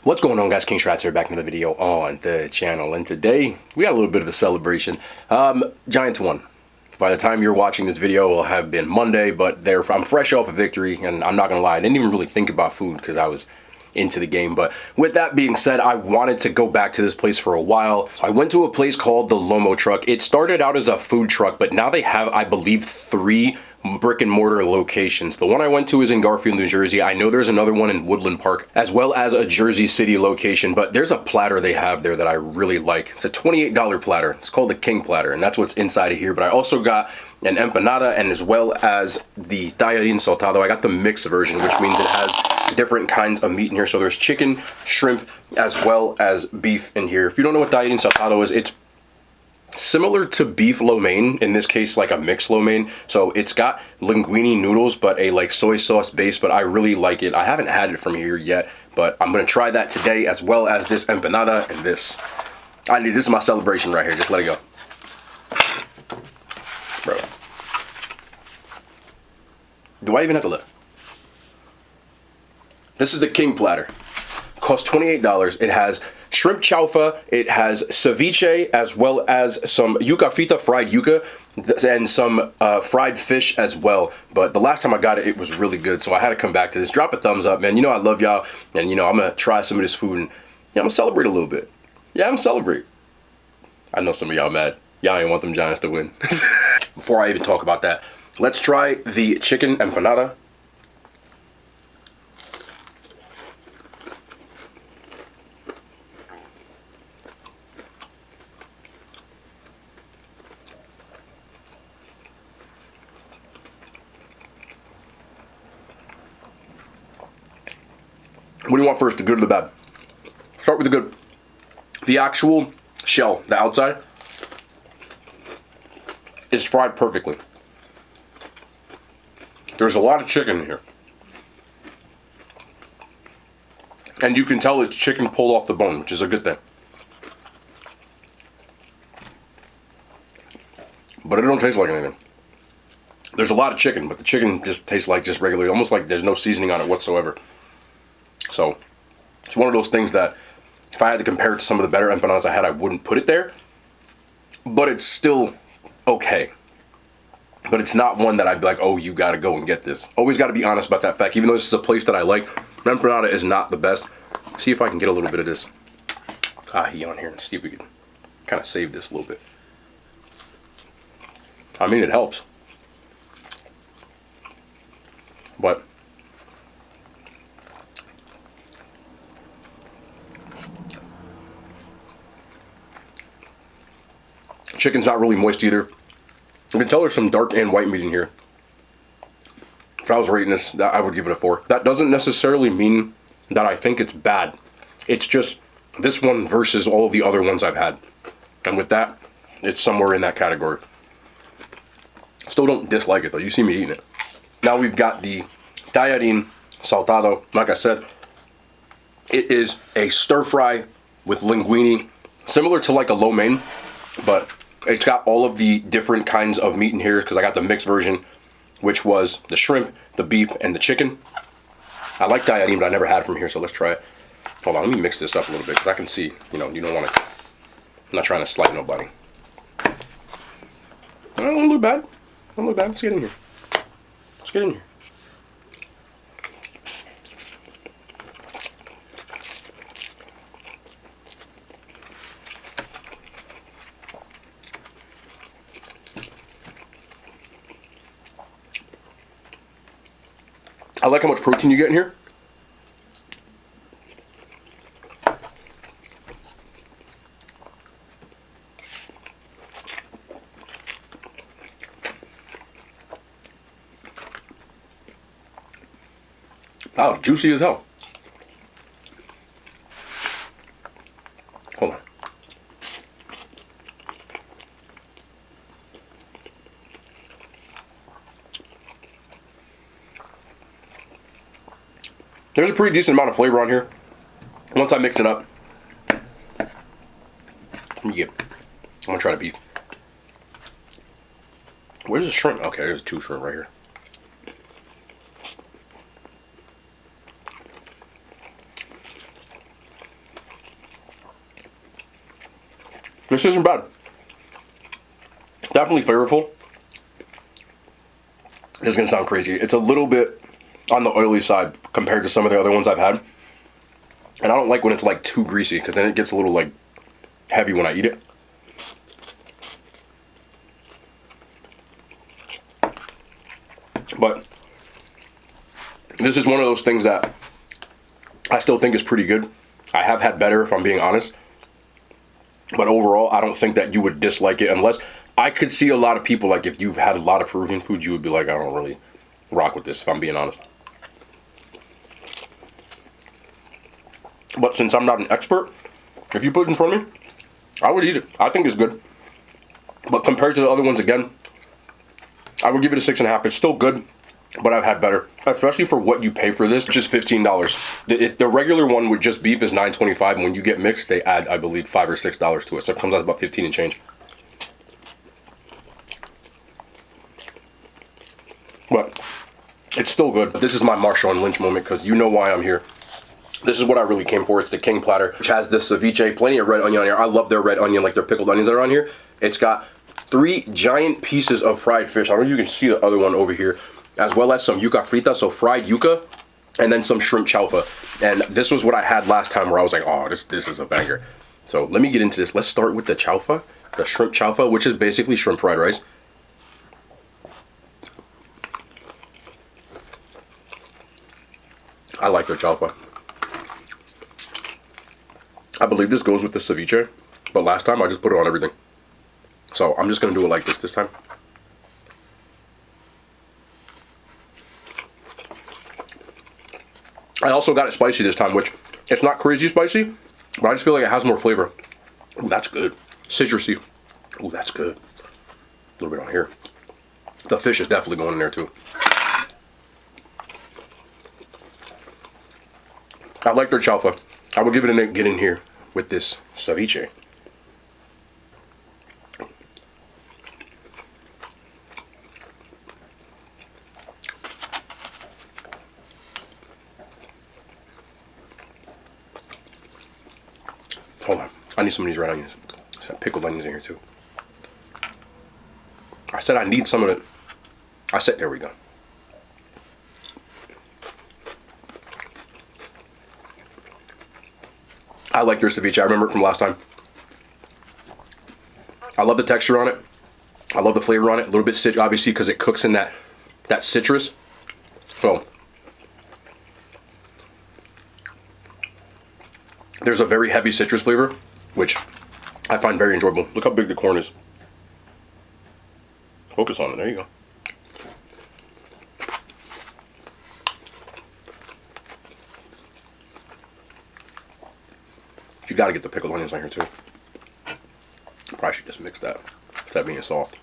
What's going on, guys? King Shrats here, back in another video on the channel, and today we got a little bit of a celebration. Giants won. By the time you're watching this video, it will have been Monday, but I'm fresh off a victory, and I'm not gonna lie, I didn't even really think about food because I was into the game. But with that being said, I wanted to go back to this place for a while. So I went to a place called the Lomo Truck. It started out as a food truck, but now they have, I believe, 3 brick and mortar locations. The one I went to is in Garfield, New Jersey. I know there's another one in Woodland Park, as well as a Jersey City location, but there's a platter they have there that I really like. It's a $28 platter. It's called the King Platter, and that's what's inside of here. But I also got an empanada, and as well as the tallarin saltado. I got the mixed version, which means it has different kinds of meat in here. So there's chicken, shrimp, as well as beef in here. If you don't know what tallarin saltado is, it's similar to beef lo mein, in this case like a mixed lo mein. So it's got linguine noodles, but a like soy sauce base, but I really like it. I haven't had it from here yet, but I'm gonna try that today, as well as this empanada and this. This is my celebration right here. Just let it go. Bro. Do I even have to look? This is the King Platter. Costs $28. It has shrimp chaufa, it has ceviche, as well as some yuca fita, fried yuca, and some fried fish as well. But the last time I got it, it was really good, so I had to come back to this. Drop a thumbs up, man. You know I love y'all, and you know I'm gonna try some of this food, and yeah, I'm gonna celebrate a little bit. Yeah, I'm gonna celebrate. I know some of y'all mad. Y'all ain't want them Giants to win. Before I even talk about that, let's try the chicken empanada. What do you want first, the good or the bad? Start with the good. The actual shell, the outside, is fried perfectly. There's a lot of chicken in here. And you can tell it's chicken pulled off the bone, which is a good thing. But it don't taste like anything. There's a lot of chicken, but the chicken just tastes like just regular, almost like there's no seasoning on it whatsoever. So it's one of those things that if I had to compare it to some of the better empanadas I had, I wouldn't put it there. But it's still okay. But it's not one that I'd be like, oh, you gotta go and get this. Always gotta be honest about that fact. Even though this is a place that I like, empanada is not the best. See if I can get a little bit of this ají on here and see if we can kind of save this a little bit. I mean, it helps. But chicken's not really moist either. You can tell there's some dark and white meat in here. If I was rating this, I would give it a 4. That doesn't necessarily mean that I think it's bad. It's just this one versus all of the other ones I've had. And with that, it's somewhere in that category. Still don't dislike it though. You see me eating it. Now we've got the tallarin saltado. Like I said, it is a stir fry with linguine, similar to like a lo mein, but it's got all of the different kinds of meat in here because I got the mixed version, which was the shrimp, the beef, and the chicken. I like tallarin, but I never had it from here, so let's try it. Hold on, let me mix this up a little bit because I can see, you know, you don't want to, I'm not trying to slight nobody. Don't look bad. Don't look bad. Let's get in here. Let's get in here. I like how much protein you get in here. Oh, juicy as hell. Hold on. There's a pretty decent amount of flavor on here. Once I mix it up, I'm gonna try the beef. Where's the shrimp? Okay, there's 2 shrimp right here. This isn't bad. Definitely flavorful. This is gonna sound crazy. It's a little bit on the oily side compared to some of the other ones I've had. And I don't like when it's like too greasy, because then it gets a little like heavy when I eat it. But this is one of those things that I still think is pretty good. I have had better, if I'm being honest. But overall, I don't think that you would dislike it, unless I could see a lot of people, like if you've had a lot of Peruvian food, you would be like, I don't really rock with this, if I'm being honest. But since I'm not an expert, if you put it in front of me, I would eat it. I think it's good. But compared to the other ones, again, I would give it a 6.5. It's still good, but I've had better. Especially for what you pay for this, just $15. The regular one with just beef is $9.25, and when you get mixed, they add, I believe, $5 or $6 to it. So it comes out about 15 and change. But it's still good. This is my Marshawn and Lynch moment, because you know why I'm here. This is what I really came for. It's the King Platter, which has this ceviche, plenty of red onion on here. I love their red onion, like their pickled onions that are on here. It's got 3 giant pieces of fried fish. I don't know if you can see the other one over here, as well as some yuca frita, so fried yuca, and then some shrimp chaufa. And this was what I had last time, where I was like, oh, this is a banger. So let me get into this. Let's start with the chaufa, the shrimp chaufa, which is basically shrimp fried rice. I like their chaufa. I believe this goes with the ceviche, but last time I just put it on everything. So I'm just going to do it like this time. I also got it spicy this time, which it's not crazy spicy, but I just feel like it has more flavor. Ooh, that's good. Citrusy. Ooh, that's good. A little bit on here. The fish is definitely going in there too. I like their chaufa. I would give it a get in here with this ceviche. Hold on. I need some of these red onions. Some pickled onions in here too. I said I need some of it. I said, there we go. I like their ceviche. I remember it from last time. I love the texture on it. I love the flavor on it. A little bit citrus, obviously, because it cooks in that citrus. So there's a very heavy citrus flavor, which I find very enjoyable. Look how big the corn is. Focus on it. There you go. You gotta get the pickled onions on here too. Probably should just mix that instead of being soft.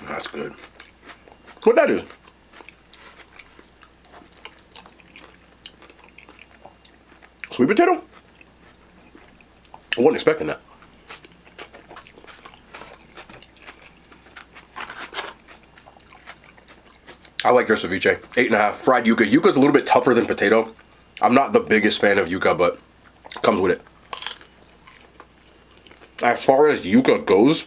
That's good. What that is? Sweet potato? I wasn't expecting that. I like their ceviche. 8.5. Fried yuca. Yuca's a little bit tougher than potato. I'm not the biggest fan of yuca, but it comes with it. As far as yuca goes,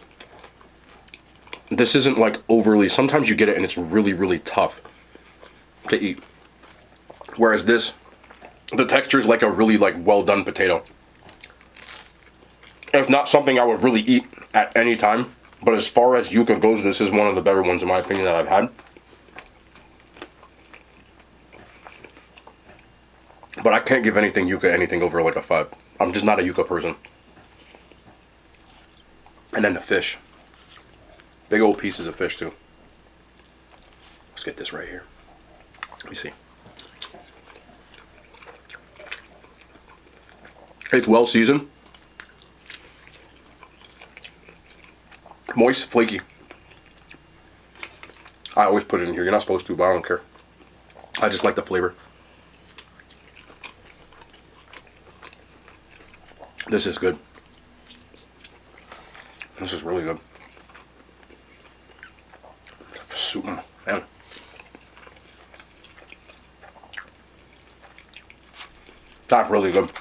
this isn't like overly, sometimes you get it and it's really, really tough to eat. Whereas this, the texture is like a really like well done potato. It's not something I would really eat at any time, but as far as yuca goes, this is one of the better ones in my opinion that I've had. But I can't give anything yuca anything over like a 5. I'm just not a yuca person. And then the fish. Big old pieces of fish too. Let's get this right here. Let me see. It's well seasoned. Moist, flaky. I always put it in here. You're not supposed to, but I don't care. I just like the flavor. This is good. This is really good. Man. That's really good.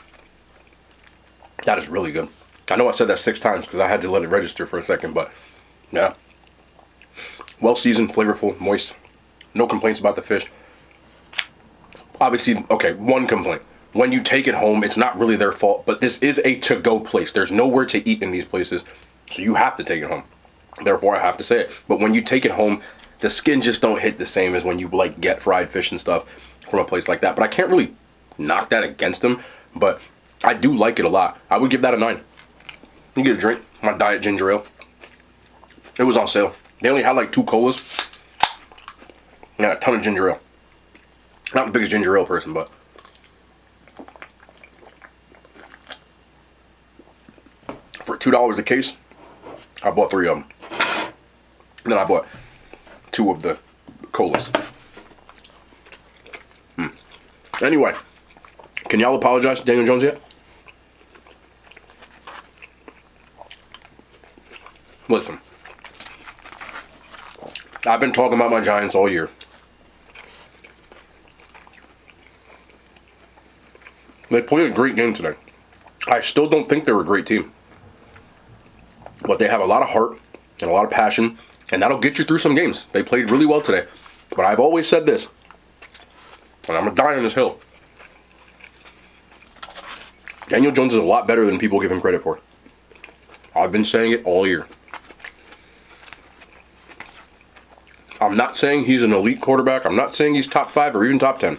That is really good. I know I said that 6 times because I had to let it register for a second, but yeah. Well seasoned, flavorful, moist. No complaints about the fish. Obviously, okay, one complaint. When you take it home, it's not really their fault, but this is a to-go place. There's nowhere to eat in these places, so you have to take it home. Therefore, I have to say it. But when you take it home, the skin just don't hit the same as when you like get fried fish and stuff from a place like that. But I can't really knock that against them, but I do like it a lot. I would give that a 9. You get a drink, my diet ginger ale. It was on sale. They only had like 2 colas and a ton of ginger ale. Not the biggest ginger ale person, but for $2 a case, I bought 3 of them. And then I bought 2 of the colas. Anyway, can y'all apologize to Daniel Jones yet? Listen, I've been talking about my Giants all year. They played a great game today. I still don't think they're a great team. But they have a lot of heart and a lot of passion, and that'll get you through some games. They played really well today. But I've always said this, and I'm going to die on this hill. Daniel Jones is a lot better than people give him credit for. I've been saying it all year. I'm not saying he's an elite quarterback. I'm not saying he's top 5 or even top 10.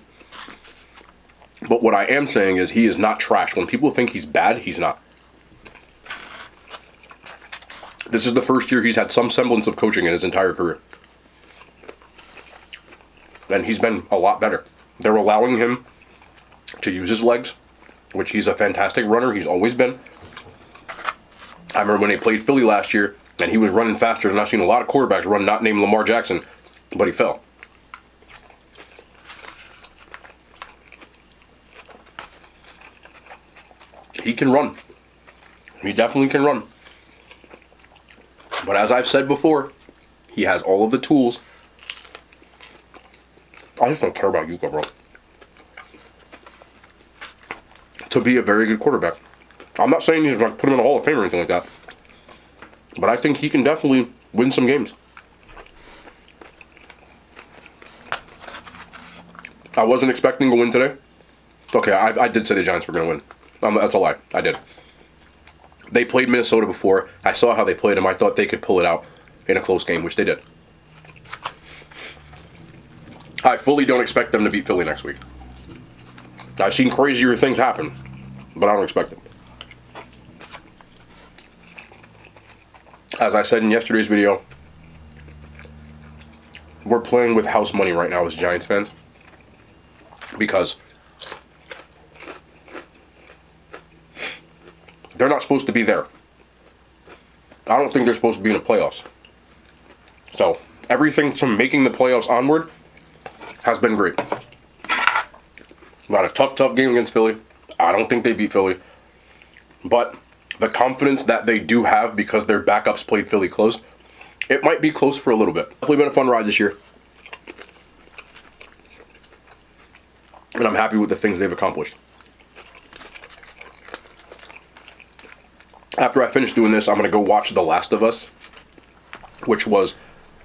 But what I am saying is he is not trash. When people think he's bad, he's not. This is the first year he's had some semblance of coaching in his entire career. And he's been a lot better. They're allowing him to use his legs, which he's a fantastic runner. He's always been. I remember when they played Philly last year, and he was running faster than I've seen a lot of quarterbacks run, not named Lamar Jackson, but he fell. He can run. He definitely can run. But as I've said before, he has all of the tools. I just don't care about Yuka, bro. To be a very good quarterback. I'm not saying he's going to put him in a Hall of Fame or anything like that. But I think he can definitely win some games. I wasn't expecting to win today. Okay, I did say the Giants were going to win. That's a lie. I did. They played Minnesota before. I saw how they played them. I thought they could pull it out in a close game, which they did. I fully don't expect them to beat Philly next week. I've seen crazier things happen, but I don't expect it. As I said in yesterday's video, we're playing with house money right now as Giants fans because they're not supposed to be there. I don't think they're supposed to be in the playoffs. So, everything from making the playoffs onward has been great. Got a tough game against Philly. I don't think they beat Philly. But the confidence that they do have because their backups played Philly close, it might be close for a little bit. Definitely been a fun ride this year. And I'm happy with the things they've accomplished. After I finish doing this, I'm going to go watch The Last of Us, which was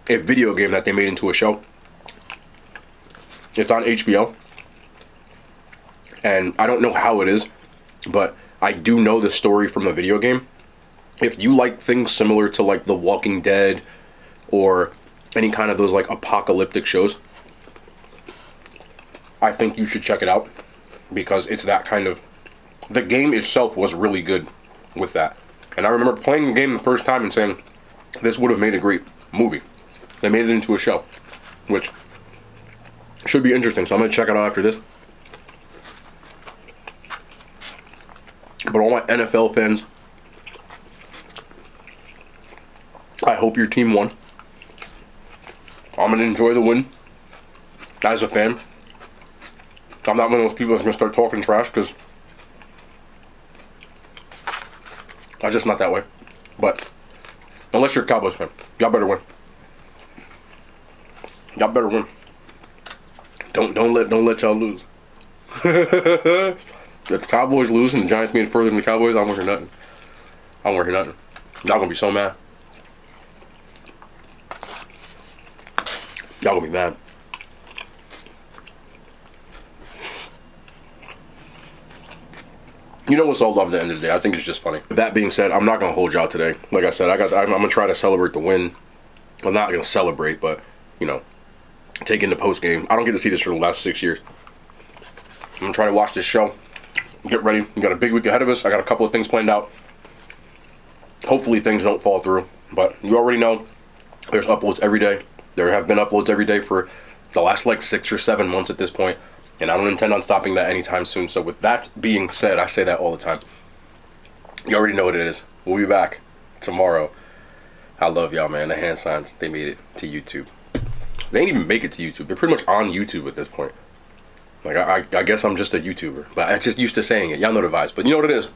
a video game that they made into a show. It's on HBO. And I don't know how it is, but I do know the story from the video game. If you like things similar to like The Walking Dead or any kind of those like apocalyptic shows, I think you should check it out because it's that kind of... The game itself was really good with that. And I remember playing the game the first time and saying, this would have made a great movie. They made it into a show, which should be interesting. So I'm going to check it out after this. But all my NFL fans, I hope your team won. I'm going to enjoy the win as a fan. I'm not one of those people that's going to start talking trash because I'm just not that way. But unless you're a Cowboys fan, y'all better win. Y'all better win. Don't let y'all lose. If the Cowboys lose and the Giants made it further than the Cowboys, I won't hear nothing. I won't hear nothing. Y'all gonna be so mad. Y'all gonna be mad. You know what's all love at the end of the day? I think it's just funny. That being said, I'm not gonna hold y'all today. Like I said, I'm gonna try to celebrate the win. I'm not gonna celebrate, but you know, take in the post game. I don't get to see this for the last 6 years. I'm gonna try to watch this show. Get ready. We got a big week ahead of us. I got a couple of things planned out. Hopefully things don't fall through. But you already know there's uploads every day. There have been uploads every day for the last like 6 or 7 months at this point. And I don't intend on stopping that anytime soon. So with that being said, I say that all the time. You already know what it is. We'll be back tomorrow. I love y'all, man. The hand signs, they made it to YouTube. They ain't even make it to YouTube. They're pretty much on YouTube at this point. Like, I guess I'm just a YouTuber. But I'm just used to saying it. Y'all know the vibes. But you know what it is.